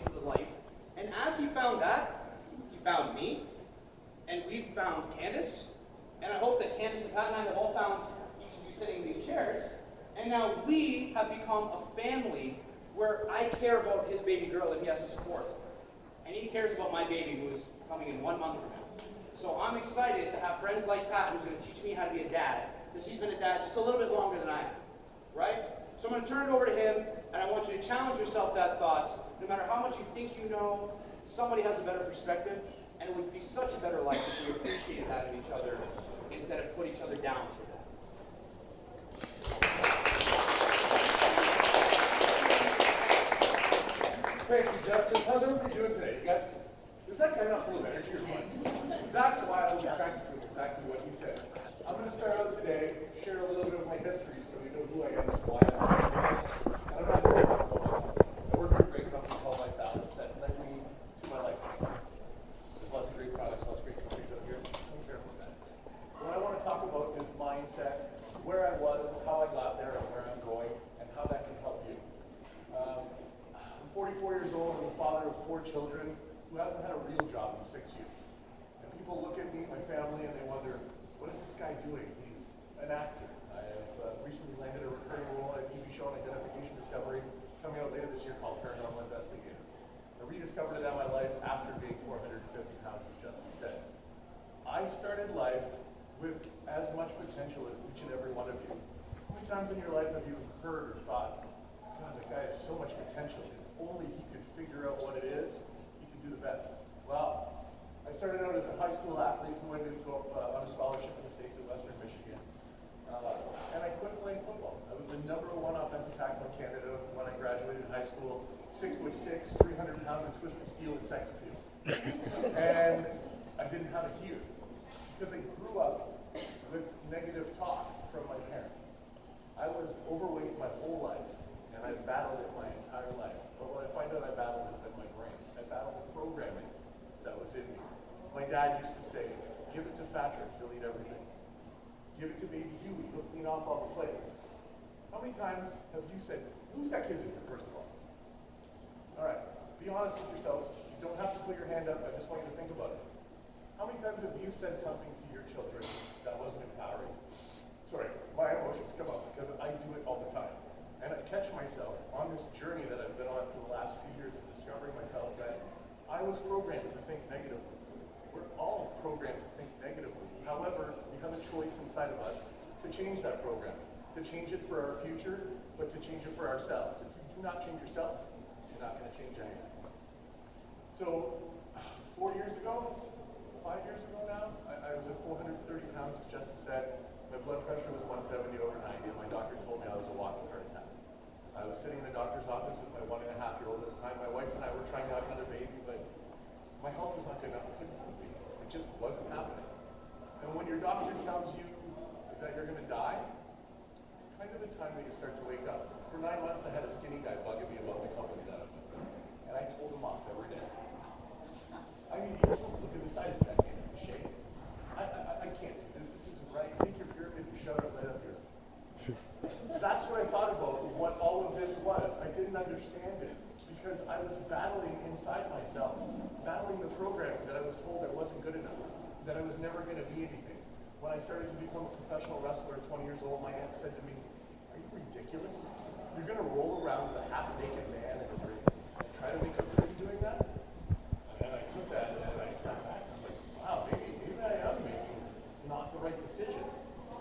into the light. And as he found that, he found me, and we found Candace, and I hope that Candace and Pat and I have all found each of you sitting in these chairs. And now we have become a family where I care about his baby girl that he has to support. And he cares about my baby who is coming in 1 month from now. So I'm excited to have friends like Pat who's going to teach me how to be a dad, because he's been a dad just a little bit longer than I have, right? So I'm going to turn it over to him, and I want you to challenge yourself that thoughts. No matter how much you think you know, somebody has a better perspective, and it would be such a better life if we appreciated that in each other instead of put each other down for that. Thank you, Justice. How's everybody doing today? Is that guy not full of energy or what? That's why I was attracted to exactly what he said. I'm going to start out today, share a little bit of my history so you know who I am and why I'm here. I'm not going to talk about myself. I work for a great company called MySalus that led me to my life changes. There's lots of great products, lots of great companies out here. Don't care about that. What I want to talk about is mindset, where I was, how I got there, and where I'm going, and how that can help you. I'm 44 years old. I'm the father of 4 children who hasn't had a real job in 6 years. And people look at me, my family, and they wonder, what is this guy doing? He's an actor. I have recently landed a recurring role on a TV show on identification discovery coming out later this year called Paranormal Investigator. I rediscovered it in my life after being 450 pounds, as Justice said. I started life with as much potential as each and every one of you. How many times in your life have you heard or thought, God, this guy has so much potential. If only he could figure out what it is, he could do the best. Well, I started out as a high school athlete who went to go on a scholarship in the States of Western Michigan. And I quit playing football. I was the #1 offensive tackle in Canada when I graduated high school. 6'6", 300 pounds of twisted steel and sex appeal. And I didn't have it here because I grew up with negative talk from my parents. I was overweight my whole life, and I've battled it my entire life. But what I find out I battled has been my brain. I battled the programming that was in me. My dad used to say, give it to Patrick, he'll eat everything. Give it to baby Huey, he'll clean off all the plates. How many times have you said, who's got kids in here, first of all? All right, be honest with yourselves. You don't have to put your hand up, I just want you to think about it. How many times have you said something to your children that wasn't empowering? Sorry, my emotions come up because I do it all the time. And I catch myself on this journey that I've been on for the last few years of discovering myself that I was programmed to think negatively. We're all programmed to think negatively. However, we have a choice inside of us to change that program, to change it for our future, but to change it for ourselves. If you do not change yourself, you're not going to change anything. So, 4 years ago, 5 years ago now, I was at 430 pounds, as Justice said. My blood pressure was 170/90, and my doctor told me I was a walking heart attack. I was sitting in the doctor's office with my 1.5-year-old at the time. My wife and I were trying to have another baby, but my health was not good enough. I couldn't have a baby. It just wasn't happening. And when your doctor tells you that you're going to die, it's kind of the time that you start to wake up. For 9 months, I had a skinny guy bugging me about the company that I'm with, and I told him off every day. I mean, look at the size of that kid, the shape. I can't do this. This isn't right. Take your pyramid and shove it right up here. That's what I thought about what all of this was. I didn't understand it because I was battling inside myself, battling the programming that I was told I wasn't good enough, that I was never going to be anything. When I started to become a professional wrestler at 20 years old, my aunt said to me, are you ridiculous? You're going to roll around with a half-naked man in the ring and try to make a living doing that? And I took that and I sat back. I was like, wow, maybe I am making not the right decision.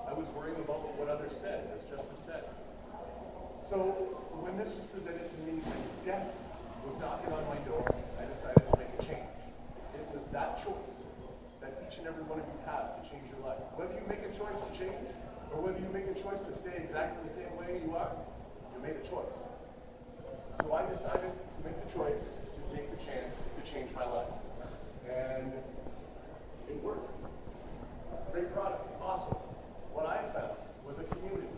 I was worrying about what others said, as Justice said. So when this was presented to me, when death was knocking on my door, I decided to make a change. It was that choice that each and every one of you have to change your life. Whether you make a choice to change, or whether you make a choice to stay exactly the same way you are, you made a choice. So I decided to make the choice to take the chance to change my life. And it worked. Great product, awesome. What I found was a community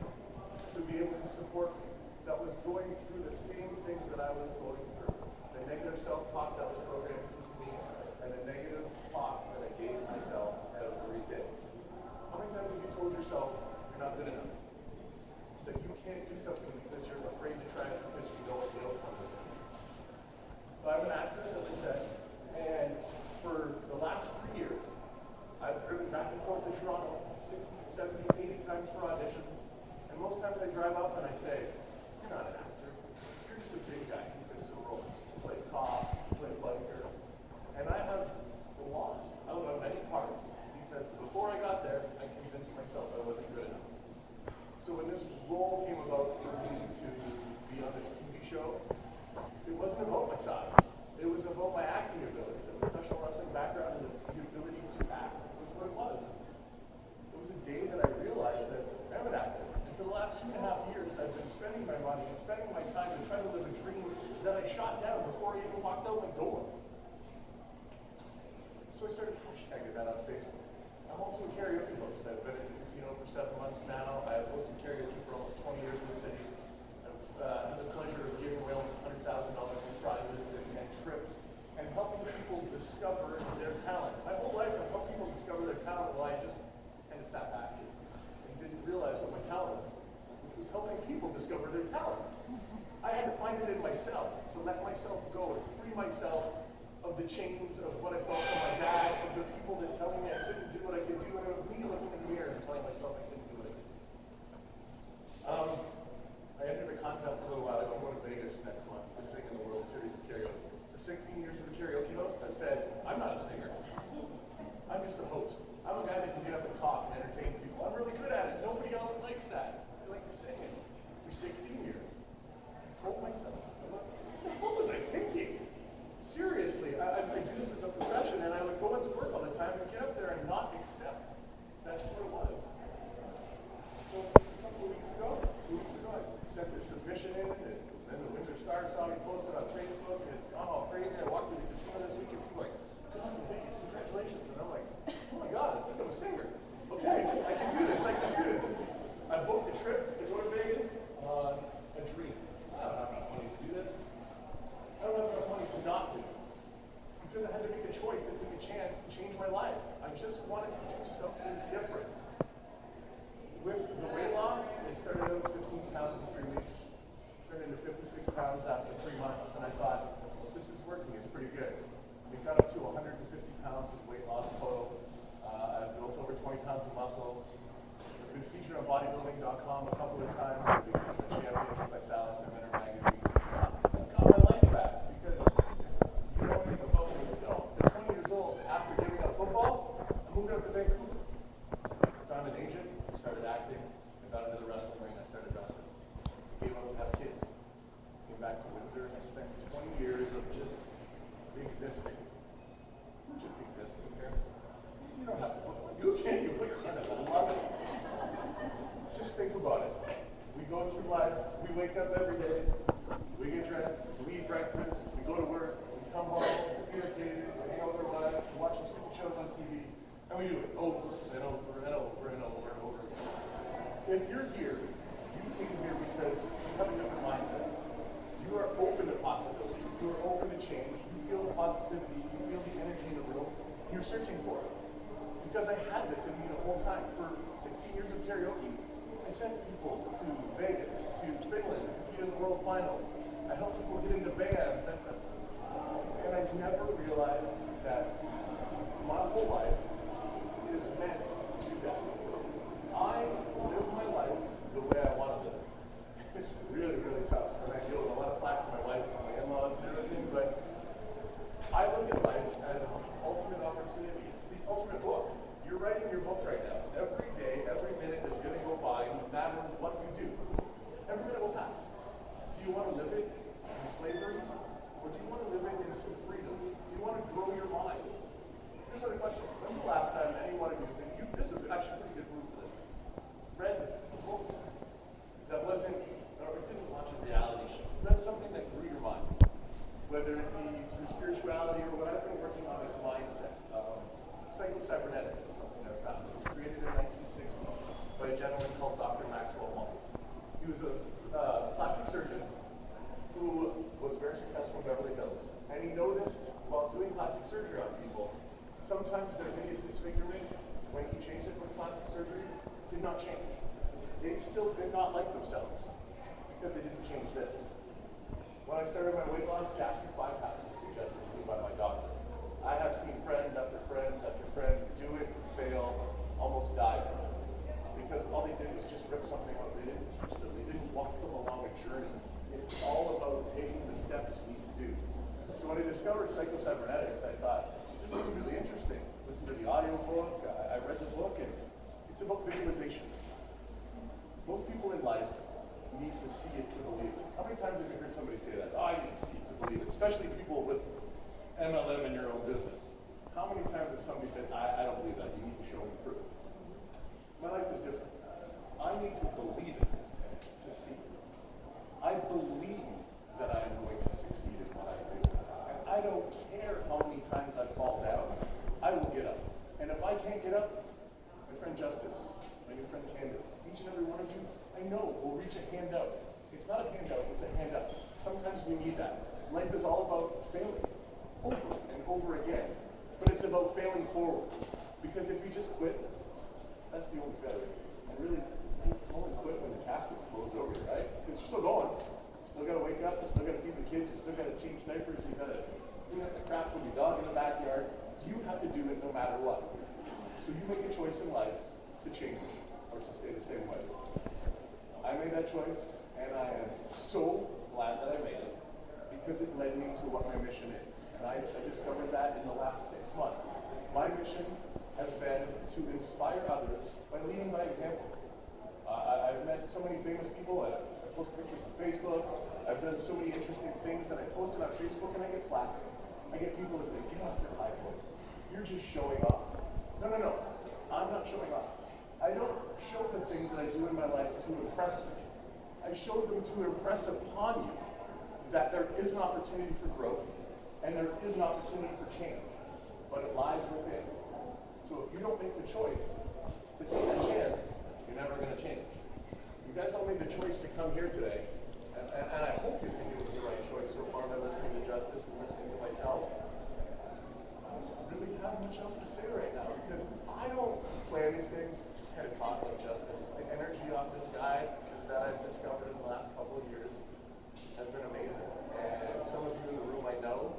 to be able to support me that was going through the same things that I was going through. The negative self-talk that was programmed into me, and the negative talk that I gave myself every day. How many times have you told yourself you're not good enough? That you can't do something because you're afraid to try it because you know what the outcome is going to be? But I'm an wasn't about my size. It was about my acting ability. The professional wrestling background and the ability to act was what it was. It was a day that I realized that I'm an actor. And for the last 2.5 years, I've been spending my money and spending my time to try to live a dream that I shot down before I even walked out my door. So I started hashtagging that on Facebook. I'm also a karaoke host. I've been at the casino for 7 months now. I've hosted karaoke for almost 20 years in the city. I've had the pleasure of giving away almost $100,000 in prizes and trips and helping people discover their talent. My whole life I've helped people discover their talent while I just kind of sat back and didn't realize what my talent was, which was helping people discover their talent. I had to find it in myself, to let myself go and free myself of the chains of what I felt from my dad, of the people that tell me I couldn't do what I could do, and of me looking in the mirror and telling myself I couldn't do what I could do. I entered a contest a little while ago. I'm going to Vegas next month to sing in the World Series of Karaoke. For 16 years as a karaoke host, I've said, I'm not a singer. I'm just a host. I'm a guy that can get up and talk and entertain people. I'm really good at it. Nobody else likes that. I like to sing it. For 16 years, I told myself, what the hell was I thinking? Seriously, I do this as a profession, and I would go into work all the time and get up there and not accept that's what it was. So a couple of weeks ago, 2 weeks ago, I sent this submission in, and then the Windsor Star saw me posted on Facebook, and it's gone all crazy. I walked through the casino this week, and people are like, "Good on you, Vegas, congratulations!" And I'm like, "Oh my God, I think I'm a singer. Okay, I can do this. I can do this." I booked a trip to go to Vegas on a dream. I don't have enough money to do this. I don't have enough money to not do it. Because I had to make a choice to take a chance to change my life. I just wanted to do something different. With the weight loss, I started out 15 pounds in 3 weeks. Turned into 56 pounds after 3 months, and I thought, this is working, it's pretty good. We got up to 150 pounds of weight loss total. I've built over 20 pounds of muscle. I've been featured on bodybuilding.com a couple of times. I've been featured on Champions with Salas and Winter magazines. I've got my life back because you know anything about me, you don't. At 20 years old, after giving up football, I moved up to Vancouver. I found an agent, started acting, I got into the wrestling ring, I started wrestling. Came out to have kids. Came back to Windsor, and I spent 20 years of just existing. Who just exists in here? You don't have to put one. You can, you put your hand up. I love it. Just think about it. We go through life, we wake up every day, we get dressed, we eat breakfast, we go to work, we come home, we feed our kids, we hang out with our wives, we watch some stupid shows on TV, and we do it over and over and over and over and over again. If you're here, you came here because you have a different mindset. You are open to possibility. You are open to change. You feel the positivity. You feel the energy in the room. And you're searching for it. Because I had this in me the whole time. For 16 years of karaoke, I sent people to Vegas, to Finland, to compete in the World Finals. I helped people get into bands. And I never realized that my whole life is meant to do that. I live my life the way I want to live it. It's really, really tough, and I deal with a lot of flack from my wife and my in-laws and everything, but I look at life as the ultimate opportunity. It's the ultimate book. You're writing your book right now. Every day, every minute is going to go by, no matter what you do. Every minute will pass. Do you want to live it in slavery, or do you want to live it in some freedom? Do you want to grow your mind? Here's another question. When's the last time any one of you, this is actually a pretty good move for this, read a book that wasn't, or didn't watch a reality show, read something that grew your mind, whether it be through spirituality or what I've been working on is mindset. Psycho-cybernetics is something I found. It was created in 1960 by a gentleman called Dr. Maxwell Maltz. He was a plastic surgeon who was very successful in Beverly Hills. And he noticed while doing plastic surgery on people, sometimes their hideous disfigurement, when he changed it with plastic surgery, did not change. They still did not like themselves because they didn't change this. When I started my weight loss, gastric bypass was suggested to me by my doctor. I have seen friend after friend after friend do it, fail, almost die from it. Because all they did was just rip something out. They didn't teach them. They didn't walk them along a journey. It's all about taking the steps you need to do. So when I discovered psycho-cybernetics, I thought, this is really interesting. Listen to the audio book. I read the book, and it's about visualization. Most people in life need to see it to believe it. How many times have you heard somebody say that? Oh, I need to see it to believe it. especially people with MLM in your own business. How many times has somebody said, I don't believe that, you need to show me proof? My life is different. I need to believe it to see it. I believe that I am going to succeed in what I do. And I don't care how many times I fall down, I will get up. And if I can't get up, my friend Justice, my new friend Candace, each and every one of you, I know will reach a hand out. It's not a handout, it's a hand up. Sometimes we need that. Life is all about failing over and over again. But it's about failing forward. Because if you just quit, that's the only failure. And really, you only quit when the casket's closed over you, right? Because you're still going. You still gotta wake up, you still gotta feed the kids, you still gotta change diapers, you gotta clean up the crap from your dog in the backyard. You have to do it no matter what. So you make a choice in life to change or to stay the same way. I made that choice, and I am so glad that I made it because it led me to what my mission is. And I discovered that in the last 6 months. My mission has been to inspire others by leading by example. I've met so many famous people. I post pictures on Facebook. I've done so many interesting things, and I post it on Facebook, and I get flack. I get people to say, get off your high horse. You're just showing off. No. I'm not showing off. I don't show the things that I do in my life to impress you. I show them to impress upon you that there is an opportunity for growth and there is an opportunity for change, but it lies within. So if you don't make the choice to take a chance, you're never going to change. You guys all made the choice to come here today, and I hope you think it was the right choice so far by listening to Justice and listening to myself. I don't really have much else to say right now because I don't plan these things, just kind of talk like Justice. The energy off this guy that I've discovered in the last couple of years has been amazing. And some of you in the room I know,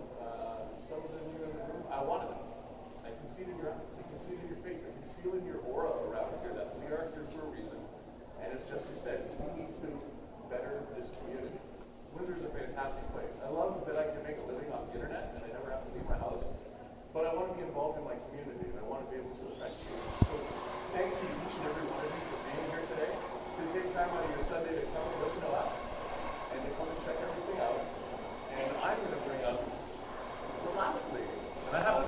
some of you in the room I want to know. I can see it in your eyes, I can see it in your face, I can feel in your aura around here that we are here for a reason. And as Justice said, we need to better this community. Winthrow's a fantastic place. I love that I